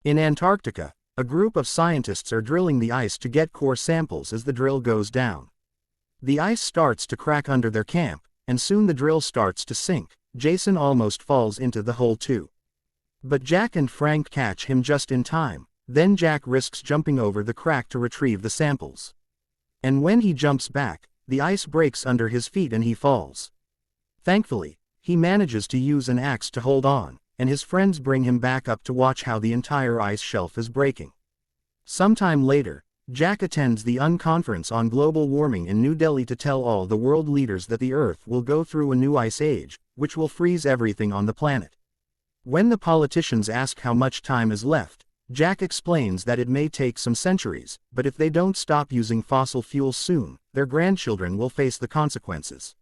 In Antarctica, a group of scientists are drilling the ice to get core samples as the drill goes down. The ice starts to crack under their camp, and soon the drill starts to sink. Jason almost falls into the hole too. But Jack and Frank catch him just in time. Then Jack risks jumping over the crack to retrieve the samples. And when he jumps back, the ice breaks under his feet and he falls. Thankfully, he manages to use an axe to hold on, and his friends bring him back up to watch how the entire ice shelf is breaking. Sometime later, Jack attends the UN conference on global warming in New Delhi to tell all the world leaders that the Earth will go through a new ice age, which will freeze everything on the planet. When the politicians ask how much time is left, Jack explains that it may take some centuries, but if they don't stop using fossil fuels soon, their grandchildren will face the consequences.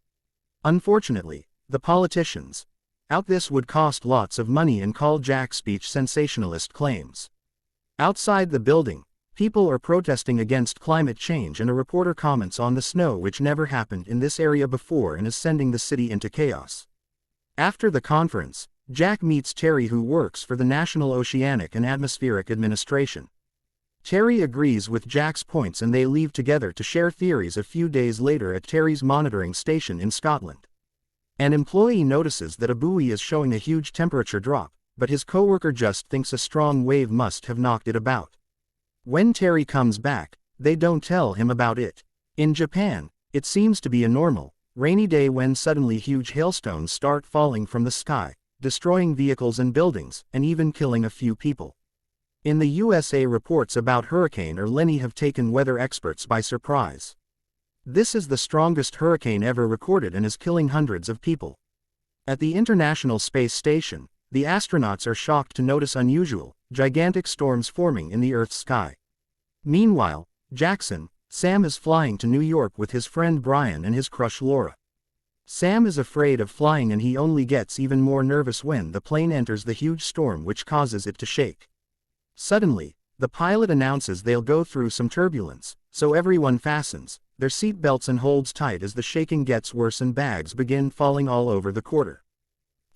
Unfortunately, the politicians out this would cost lots of money and call Jack's speech sensationalist claims. Outside the building, people are protesting against climate change and a reporter comments on the snow which never happened in this area before and is sending the city into chaos. After the conference, Jack meets Terry who works for the National Oceanic and Atmospheric Administration. Terry agrees with Jack's points and they leave together to share theories. A few days later at Terry's monitoring station in Scotland. An employee notices that a buoy is showing a huge temperature drop, but his coworker just thinks a strong wave must have knocked it about. When Terry comes back, they don't tell him about it. In Japan, it seems to be a normal, rainy day when suddenly huge hailstones start falling from the sky, destroying vehicles and buildings, and even killing a few people. In the USA, reports about Hurricane Lenny have taken weather experts by surprise. This is the strongest hurricane ever recorded and is killing hundreds of people. At the International Space Station, the astronauts are shocked to notice unusual, gigantic storms forming in the Earth's sky. Meanwhile, Sam is flying to New York with his friend Brian and his crush Laura. Sam is afraid of flying and he only gets even more nervous when the plane enters the huge storm which causes it to shake. Suddenly, the pilot announces they'll go through some turbulence, so everyone fastens their seat belts and holds tight as the shaking gets worse and bags begin falling all over the quarter.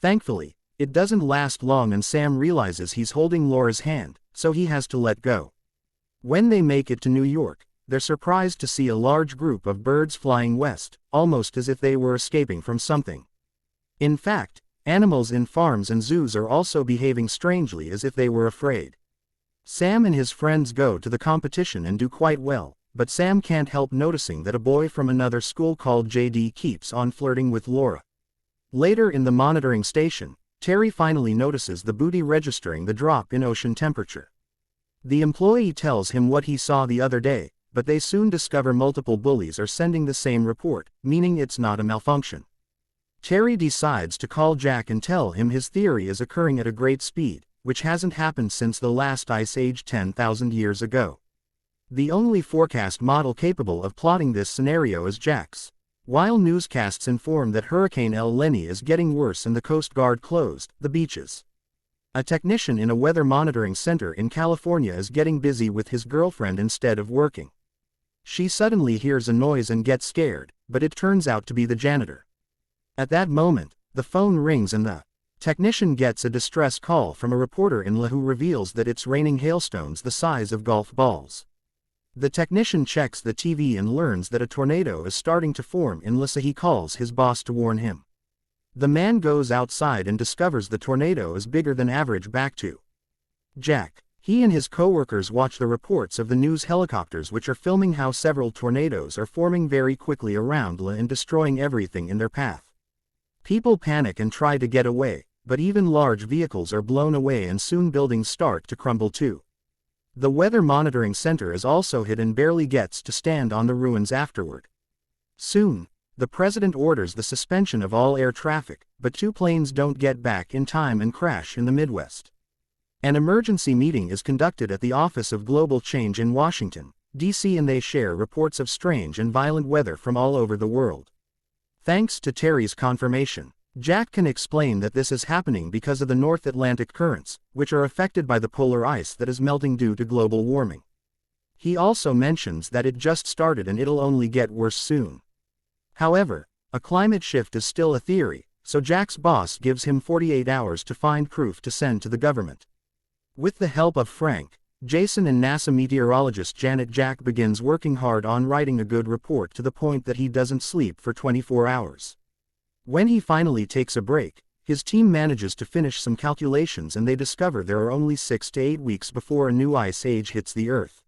Thankfully, it doesn't last long and Sam realizes he's holding Laura's hand, so he has to let go. When they make it to New York, they're surprised to see a large group of birds flying west, almost as if they were escaping from something. In fact, animals in farms and zoos are also behaving strangely as if they were afraid. Sam and his friends go to the competition and do quite well, but Sam can't help noticing that a boy from another school called JD keeps on flirting with Laura. Later in the monitoring station, Terry finally notices the buoy registering the drop in ocean temperature. The employee tells him what he saw the other day, but they soon discover multiple bullies are sending the same report, meaning it's not a malfunction. Terry decides to call Jack and tell him his theory is occurring at a great speed, which hasn't happened since the last ice age 10,000 years ago. The only forecast model capable of plotting this scenario is Jack's. While newscasts inform that Hurricane Lenny is getting worse and the Coast Guard closed the beaches. A technician in a weather monitoring center in California is getting busy with his girlfriend instead of working. She suddenly hears a noise and gets scared, but it turns out to be the janitor. At that moment, the phone rings and the technician gets a distress call from a reporter in La who reveals that it's raining hailstones the size of golf balls. The technician checks the TV and learns that a tornado is starting to form in La, so he calls his boss to warn him. The man goes outside and discovers the tornado is bigger than average. Back to Jack. He and his co-workers watch the reports of the news helicopters which are filming how several tornadoes are forming very quickly around La and destroying everything in their path. People panic and try to get away, but even large vehicles are blown away and soon buildings start to crumble too. The weather monitoring center is also hit and barely gets to stand on the ruins afterward. Soon, the president orders the suspension of all air traffic, but 2 planes don't get back in time and crash in the Midwest. An emergency meeting is conducted at the Office of Global Change in Washington, D.C. and they share reports of strange and violent weather from all over the world. Thanks to Terry's confirmation, Jack can explain that this is happening because of the North Atlantic currents, which are affected by the polar ice that is melting due to global warming. He also mentions that it just started and it'll only get worse soon. However, a climate shift is still a theory, so Jack's boss gives him 48 hours to find proof to send to the government. With the help of Frank, Jason and NASA meteorologist Janet, Jack begins working hard on writing a good report to the point that he doesn't sleep for 24 hours. When he finally takes a break, his team manages to finish some calculations and they discover there are only 6 to 8 weeks before a new ice age hits the Earth.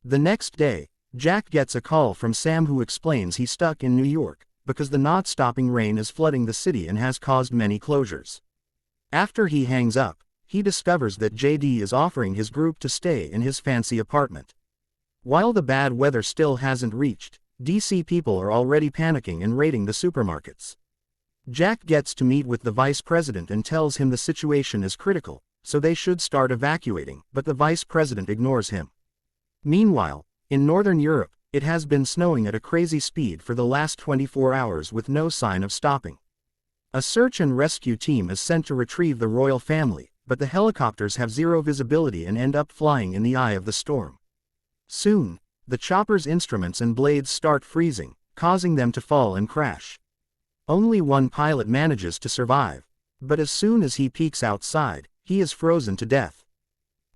The next day, Jack gets a call from Sam who explains he's stuck in New York, because the not-stopping rain is flooding the city and has caused many closures. After he hangs up, he discovers that JD is offering his group to stay in his fancy apartment. While the bad weather still hasn't reached, DC people are already panicking and raiding the supermarkets. Jack gets to meet with the vice president and tells him the situation is critical, so they should start evacuating, but the vice president ignores him. Meanwhile, in Northern Europe, it has been snowing at a crazy speed for the last 24 hours with no sign of stopping. A search and rescue team is sent to retrieve the royal family, but the helicopters have zero visibility and end up flying in the eye of the storm. Soon, the chopper's instruments and blades start freezing, causing them to fall and crash. Only one pilot manages to survive, but as soon as he peeks outside, he is frozen to death.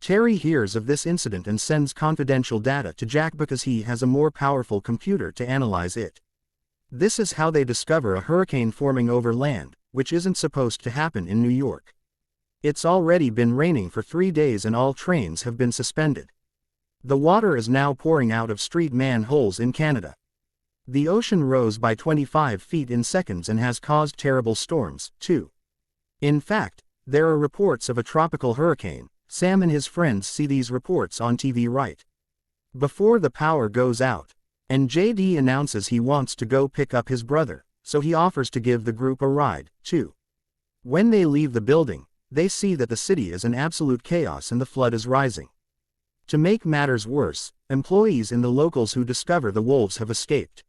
Terry hears of this incident and sends confidential data to Jack because he has a more powerful computer to analyze it. This is how they discover a hurricane forming over land, which isn't supposed to happen in New York. It's already been raining for 3 days and all trains have been suspended. The water is now pouring out of street manholes in Canada. The ocean rose by 25 feet in seconds and has caused terrible storms, too. In fact, there are reports of a tropical hurricane. Sam and his friends see these reports on TV right before the power goes out, and JD announces he wants to go pick up his brother, so he offers to give the group a ride, too. When they leave the building, they see that the city is in absolute chaos and the flood is rising. To make matters worse, employees in the locals who discover the wolves have escaped.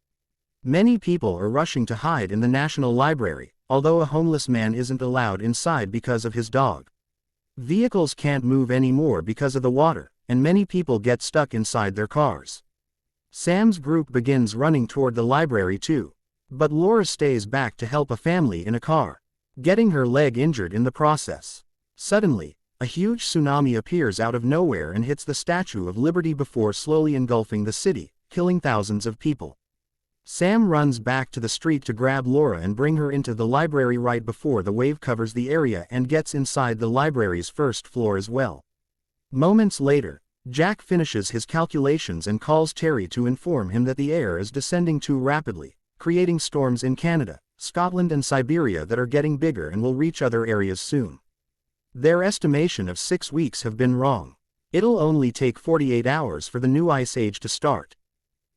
Many people are rushing to hide in the National Library, although a homeless man isn't allowed inside because of his dog. Vehicles can't move anymore because of the water, and many people get stuck inside their cars. Sam's group begins running toward the library too, but Laura stays back to help a family in a car, getting her leg injured in the process. Suddenly, a huge tsunami appears out of nowhere and hits the Statue of Liberty before slowly engulfing the city, killing thousands of people. Sam runs back to the street to grab Laura and bring her into the library right before the wave covers the area and gets inside the library's first floor as well. Moments later, Jack finishes his calculations and calls Terry to inform him that the air is descending too rapidly, creating storms in Canada, Scotland and Siberia that are getting bigger and will reach other areas soon. Their estimation of 6 weeks have been wrong. It'll only take 48 hours for the new ice age to start.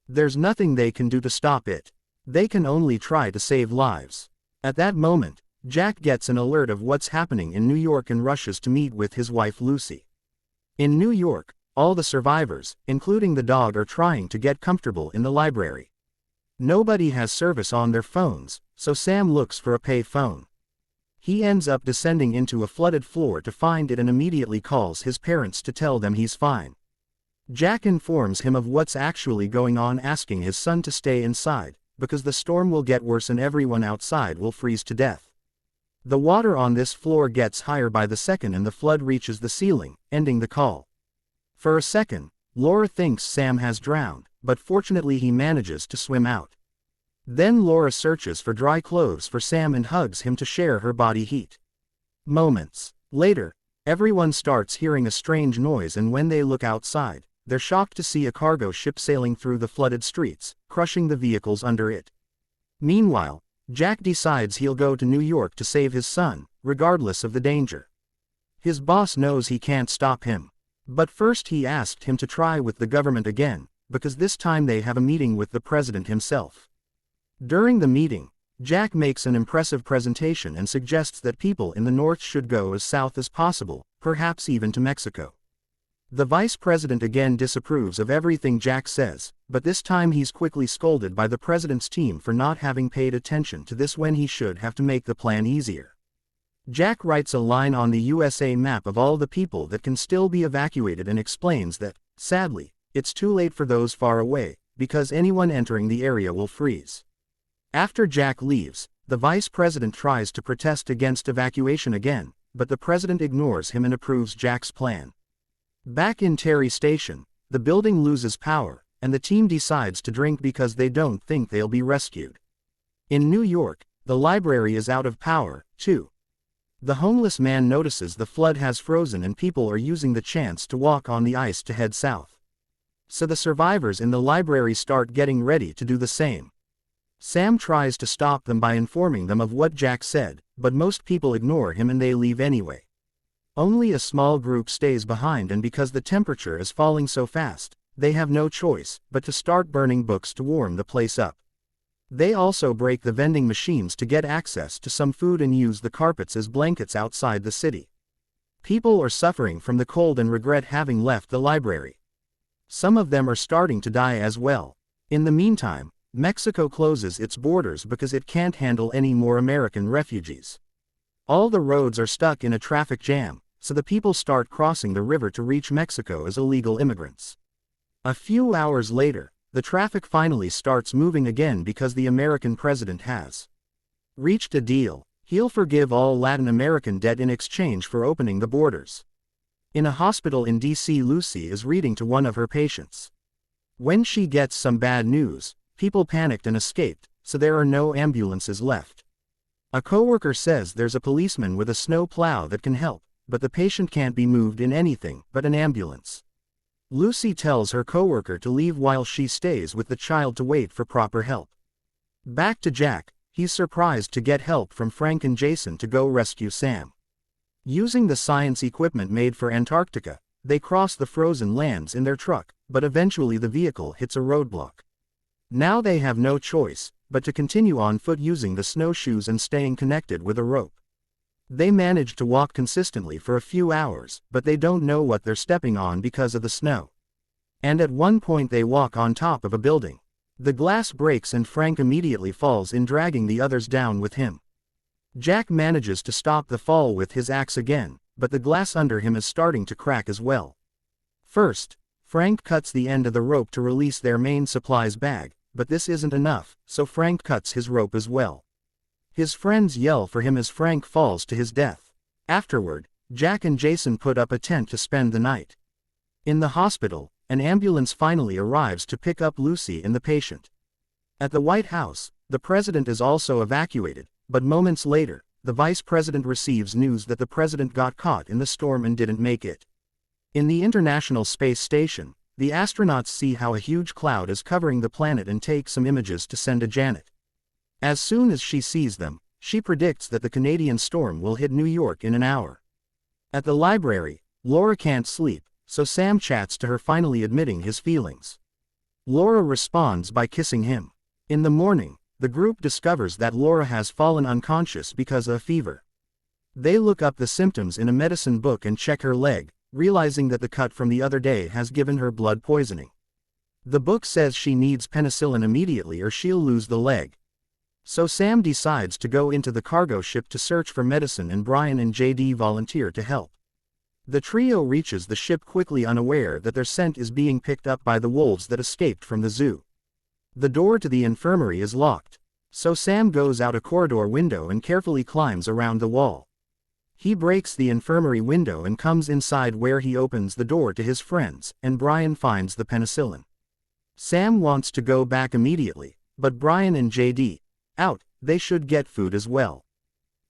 There's nothing they can do to stop it. They can only try to save lives. At that moment, Jack gets an alert of what's happening in New York and rushes to meet with his wife Lucy. In New York, all the survivors, including the dog, are trying to get comfortable in the library. Nobody has service on their phones, so Sam looks for a pay phone. He ends up descending into a flooded floor to find it and immediately calls his parents to tell them he's fine. Jack informs him of what's actually going on, asking his son to stay inside, because the storm will get worse and everyone outside will freeze to death. The water on this floor gets higher by the second and the flood reaches the ceiling, ending the call. For a second, Laura thinks Sam has drowned, but fortunately he manages to swim out. Then Laura searches for dry clothes for Sam and hugs him to share her body heat. Moments later, everyone starts hearing a strange noise, and when they look outside, they're shocked to see a cargo ship sailing through the flooded streets, crushing the vehicles under it. Meanwhile, Jack decides he'll go to New York to save his son, regardless of the danger. His boss knows he can't stop him. But first he asked him to try with the government again, because this time they have a meeting with the president himself. During the meeting, Jack makes an impressive presentation and suggests that people in the north should go as south as possible, perhaps even to Mexico. The vice president again disapproves of everything Jack says, but this time he's quickly scolded by the president's team for not having paid attention to this when he should have to make the plan easier. Jack writes a line on the USA map of all the people that can still be evacuated and explains that, sadly, it's too late for those far away, because anyone entering the area will freeze. After Jack leaves, the vice president tries to protest against evacuation again, but the president ignores him and approves Jack's plan. Back in Terry Station, the building loses power, and the team decides to drink because they don't think they'll be rescued. In New York, the library is out of power, too. The homeless man notices the flood has frozen and people are using the chance to walk on the ice to head south. So the survivors in the library start getting ready to do the same. Sam tries to stop them by informing them of what Jack said, but most people ignore him and they leave anyway. Only a small group stays behind, and because the temperature is falling so fast, they have no choice but to start burning books to warm the place up. They also break the vending machines to get access to some food and use the carpets as blankets outside the city. People are suffering from the cold and regret having left the library. Some of them are starting to die as well. In the meantime, Mexico closes its borders because it can't handle any more American refugees. All the roads are stuck in a traffic jam, so the people start crossing the river to reach Mexico as illegal immigrants. A few hours later, the traffic finally starts moving again because the American president has reached a deal. He'll forgive all Latin American debt in exchange for opening the borders. In a hospital in D.C., Lucy is reading to one of her patients. When she gets some bad news, people panicked and escaped, so there are no ambulances left. A coworker says there's a policeman with a snow plow that can help, but the patient can't be moved in anything but an ambulance. Lucy tells her coworker to leave while she stays with the child to wait for proper help. Back to Jack, he's surprised to get help from Frank and Jason to go rescue Sam. Using the science equipment made for Antarctica, they cross the frozen lands in their truck, but eventually the vehicle hits a roadblock. Now they have no choice but to continue on foot using the snowshoes and staying connected with a rope. They manage to walk consistently for a few hours, but they don't know what they're stepping on because of the snow. And at one point they walk on top of a building. The glass breaks and Frank immediately falls in, dragging the others down with him. Jack manages to stop the fall with his axe again, but the glass under him is starting to crack as well. First, Frank cuts the end of the rope to release their main supplies bag, but this isn't enough, so Frank cuts his rope as well. His friends yell for him as Frank falls to his death. Afterward, Jack and Jason put up a tent to spend the night. In the hospital, an ambulance finally arrives to pick up Lucy and the patient. At the White House, the president is also evacuated, but moments later, the vice president receives news that the president got caught in the storm and didn't make it. In the International Space Station, the astronauts see how a huge cloud is covering the planet and take some images to send to Janet. As soon as she sees them, she predicts that the Canadian storm will hit New York in an hour. At the library, Laura can't sleep, so Sam chats to her, finally admitting his feelings. Laura responds by kissing him. In the morning, the group discovers that Laura has fallen unconscious because of a fever. They look up the symptoms in a medicine book and check her leg, realizing that the cut from the other day has given her blood poisoning. The book says she needs penicillin immediately or she'll lose the leg. So Sam decides to go into the cargo ship to search for medicine, and Brian and JD volunteer to help. The trio reaches the ship quickly, unaware that their scent is being picked up by the wolves that escaped from the zoo. The door to the infirmary is locked, so Sam goes out a corridor window and carefully climbs around the wall. He breaks the infirmary window and comes inside, where he opens the door to his friends, and Brian finds the penicillin. Sam wants to go back immediately, but Brian and JD, out, they should get food as well.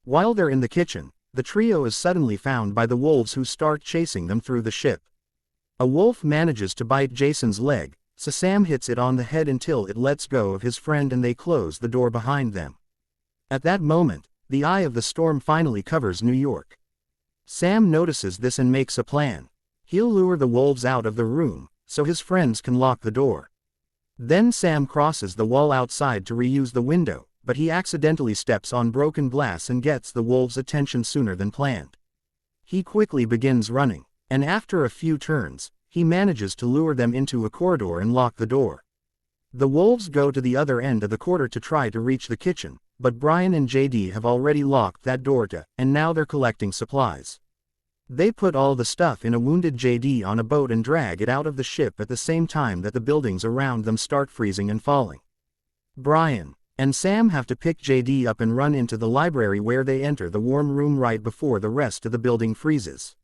While they're in the kitchen, the trio is suddenly found by the wolves, who start chasing them through the ship. A wolf manages to bite Jason's leg, so Sam hits it on the head until it lets go of his friend and they close the door behind them. At that moment, the eye of the storm finally covers New York. Sam notices this and makes a plan. He'll lure the wolves out of the room, so his friends can lock the door. Then Sam crosses the wall outside to reuse the window, but he accidentally steps on broken glass and gets the wolves' attention sooner than planned. He quickly begins running, and after a few turns, he manages to lure them into a corridor and lock the door. The wolves go to the other end of the corridor to try to reach the kitchen, but Brian and JD have already locked that door too, and now they're collecting supplies. They put all the stuff in a wounded JD on a boat and drag it out of the ship at the same time that the buildings around them start freezing and falling. Brian, and Sam have to pick JD up and run into the library, where they enter the warm room right before the rest of the building freezes.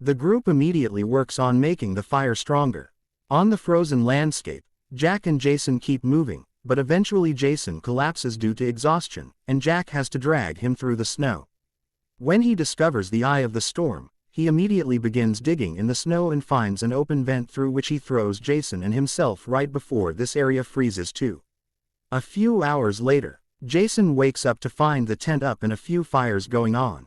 The group immediately works on making the fire stronger. On the frozen landscape, Jack and Jason keep moving, but eventually Jason collapses due to exhaustion, and Jack has to drag him through the snow. When he discovers the eye of the storm, he immediately begins digging in the snow and finds an open vent through which he throws Jason and himself right before this area freezes too. A few hours later, Jason wakes up to find the tent up and a few fires going on.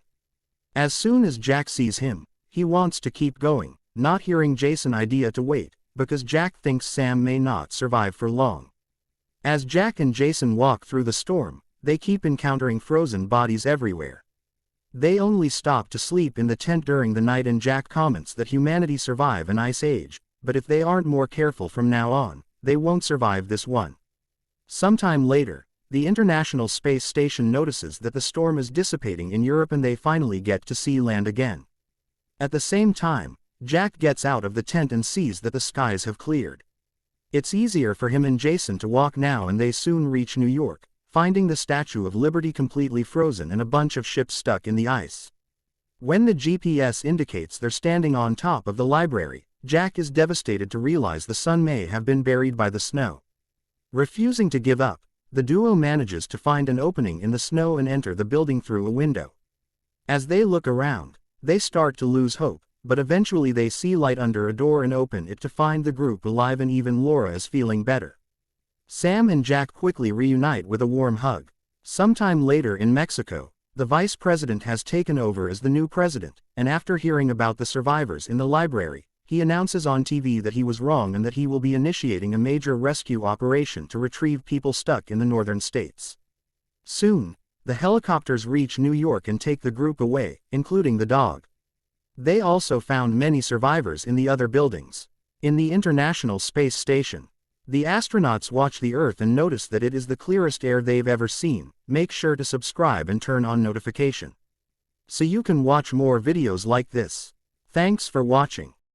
As soon as Jack sees him, he wants to keep going, not hearing Jason's idea to wait, because Jack thinks Sam may not survive for long. As Jack and Jason walk through the storm, they keep encountering frozen bodies everywhere. They only stop to sleep in the tent during the night, and Jack comments that humanity survive an ice age, but if they aren't more careful from now on, they won't survive this one. Sometime later, the International Space Station notices that the storm is dissipating in Europe and they finally get to see land again. At the same time, Jack gets out of the tent and sees that the skies have cleared. It's easier for him and Jason to walk now, and they soon reach New York, finding the Statue of Liberty completely frozen and a bunch of ships stuck in the ice. When the GPS indicates they're standing on top of the library, Jack is devastated to realize the sun may have been buried by the snow. Refusing to give up, the duo manages to find an opening in the snow and enter the building through a window. As they look around, they start to lose hope, but eventually they see light under a door and open it to find the group alive, and even Laura is feeling better. Sam and Jack quickly reunite with a warm hug. Sometime later in Mexico, the vice president has taken over as the new president, and after hearing about the survivors in the library, he announces on TV that he was wrong and that he will be initiating a major rescue operation to retrieve people stuck in the northern states. Soon, the helicopters reach New York and take the group away, including the dog. They also found many survivors in the other buildings. In the International Space Station, the astronauts watch the Earth and notice that it is the clearest air they've ever seen. Make sure to subscribe and turn on notification, so you can watch more videos like this. Thanks for watching.